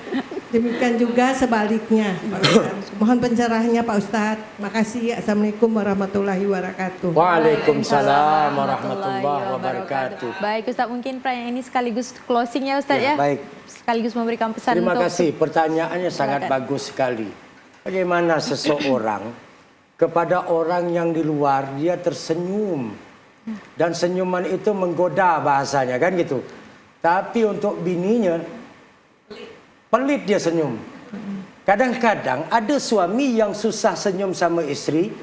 Demikian juga sebaliknya Pak Ustadz. Mohon pencerahannya Pak Ustadz. Makasih. Assalamualaikum warahmatullahi wabarakatuh. Waalaikumsalam warahmatullahi wabarakatuh. Baik Ustadz, mungkin pertanyaan ini sekaligus closing ya Ustadz ya. Baik. Sekaligus memberikan pesan Terima untuk kasih. Pertanyaannya sangat bagus sekali. Bagaimana seseorang kepada orang yang di luar dia tersenyum dan senyuman itu menggoda bahasanya kan gitu. Tapi untuk bininya pelit dia senyum. Kadang-kadang ada suami yang susah senyum sama istri.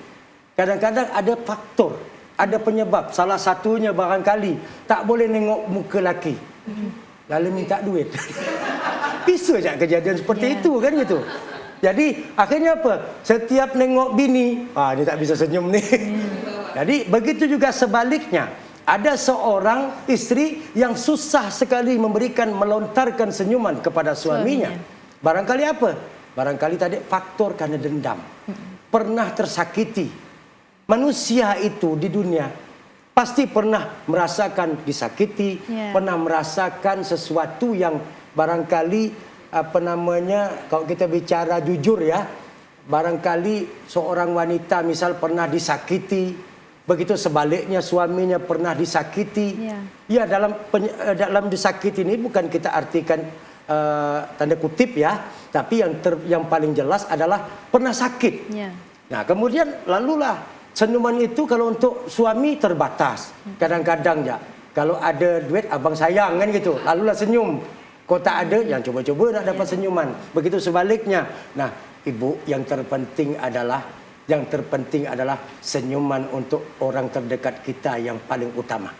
Kadang-kadang ada faktor, ada penyebab. Salah satunya barangkali tak boleh nengok muka laki. Lalu minta duit. Bisa je kejadian seperti itu kan gitu. Jadi akhirnya apa? Setiap nengok bini, dia tak bisa senyum ni. Jadi begitu juga sebaliknya. Ada seorang istri yang susah sekali melontarkan senyuman kepada suaminya. Barangkali apa? Barangkali tadi faktor karena dendam. Pernah tersakiti. Manusia itu di dunia pasti pernah merasakan disakiti, pernah merasakan sesuatu yang barangkali kalau kita bicara jujur ya, barangkali seorang wanita misal pernah disakiti. Begitu sebaliknya suaminya pernah disakiti. Ya, dalam disakiti ini bukan kita artikan tanda kutip ya, tapi yang paling jelas adalah pernah sakit. Nah, kemudian lalulah senyuman itu kalau untuk suami terbatas. Kadang-kadang ya, kalau ada duit abang sayang kan gitu, lalulah senyum. Kalau tak ada, yang coba-coba nak dapat senyuman. Begitu sebaliknya. Nah, ibu, yang terpenting adalah senyuman untuk orang terdekat kita yang paling utama.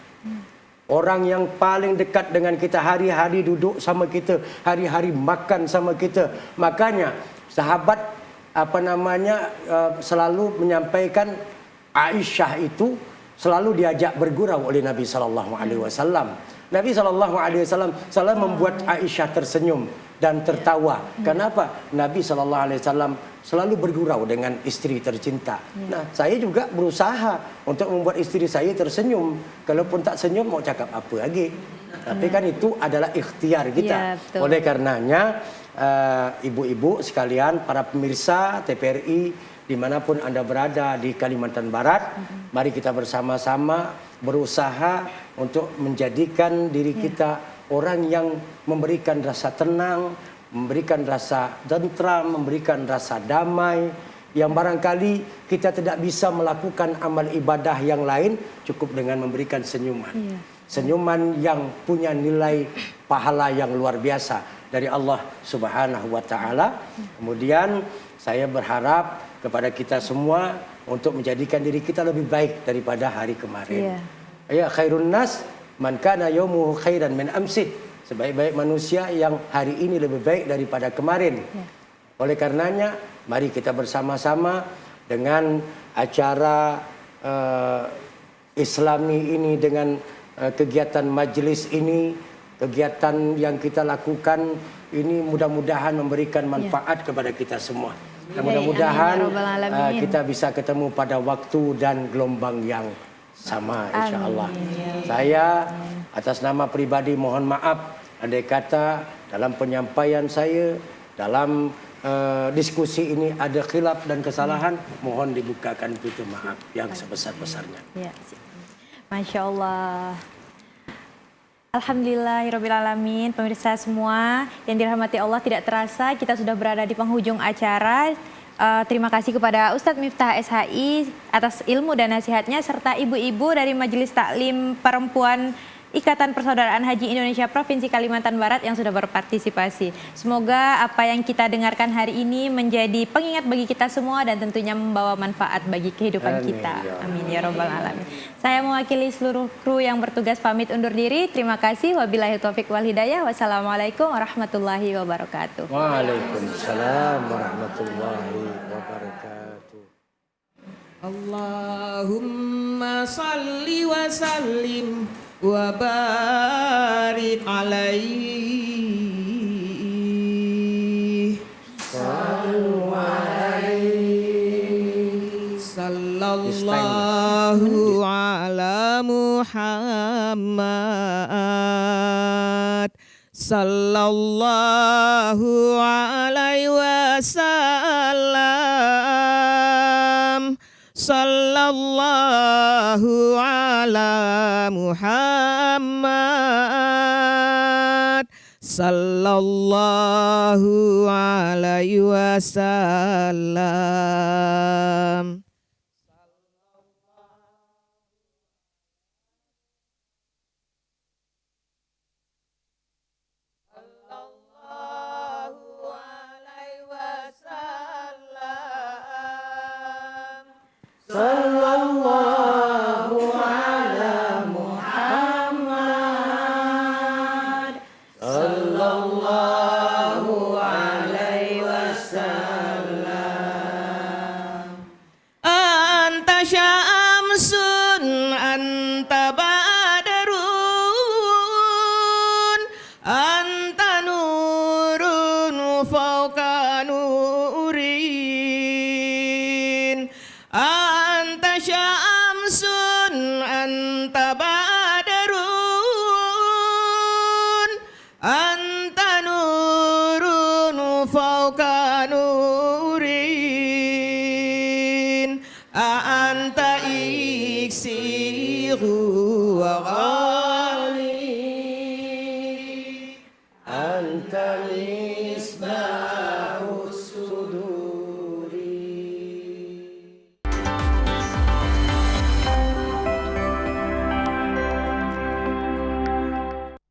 Orang yang paling dekat dengan kita, hari-hari duduk sama kita, hari-hari makan sama kita. Makanya sahabat selalu menyampaikan Aisyah itu selalu diajak bergurau oleh Nabi sallallahu alaihi wasallam. Nabi sallallahu alaihi wasallam selalu membuat Aisyah tersenyum dan tertawa. Kenapa? Nabi sallallahu alaihi wasallam selalu bergurau dengan istri tercinta. Nah, saya juga berusaha untuk membuat istri saya tersenyum. Kalaupun tak senyum, mau cakap apa lagi? Tapi kan itu adalah ikhtiar kita. Oleh karenanya, ibu-ibu sekalian, para pemirsa TPRI, dimanapun Anda berada di Kalimantan Barat, mari kita bersama-sama berusaha untuk menjadikan diri kita orang yang memberikan rasa tenang, memberikan rasa tentram, memberikan rasa damai, yang barangkali kita tidak bisa melakukan amal ibadah yang lain cukup dengan memberikan senyuman. Senyuman yang punya nilai pahala yang luar biasa dari Allah Subhanahu wa taala. Kemudian saya berharap kepada kita semua untuk menjadikan diri kita lebih baik daripada hari kemarin. Ya, khairun nas man kana yaumuhu khairan min amsih. Sebaik-baik manusia yang hari ini lebih baik daripada kemarin. Oleh karenanya, mari kita bersama-sama dengan acara Islami ini, dengan kegiatan majlis ini, kegiatan yang kita lakukan ini mudah-mudahan memberikan manfaat kepada kita semua. Dan mudah-mudahan kita bisa ketemu pada waktu dan gelombang yang sama, insya-Allah. Saya atas nama pribadi mohon maaf andai kata dalam penyampaian saya, dalam diskusi ini ada khilaf dan kesalahan, mohon dibukakan pintu maaf yang sebesar-besarnya. Masya Allah. Alhamdulillahirrabbilalamin. Pemirsa semua yang dirahmati Allah, tidak terasa kita sudah berada di penghujung acara. Terima kasih kepada Ustadz Miftah SHI atas ilmu dan nasihatnya, serta ibu-ibu dari Majelis Taklim Perempuan Ikatan Persaudaraan Haji Indonesia Provinsi Kalimantan Barat yang sudah berpartisipasi. Semoga apa yang kita dengarkan hari ini menjadi pengingat bagi kita semua dan tentunya membawa manfaat bagi kehidupan kita. Amin ya robbal alamin. Saya mewakili seluruh kru yang bertugas pamit undur diri. Terima kasih. Wabillahi taufiq wal hidayah. Wassalamualaikum warahmatullahi wabarakatuh. Waalaikumsalam warahmatullahi wabarakatuh. Allahumma salli wa sallim wa barik alaihi sallallahu ala Muhammad sallallahu alaihi wasallam sallallahu ala Muhammad sallallahu alaihi wasallam. Sallallahu alaihi wasallam.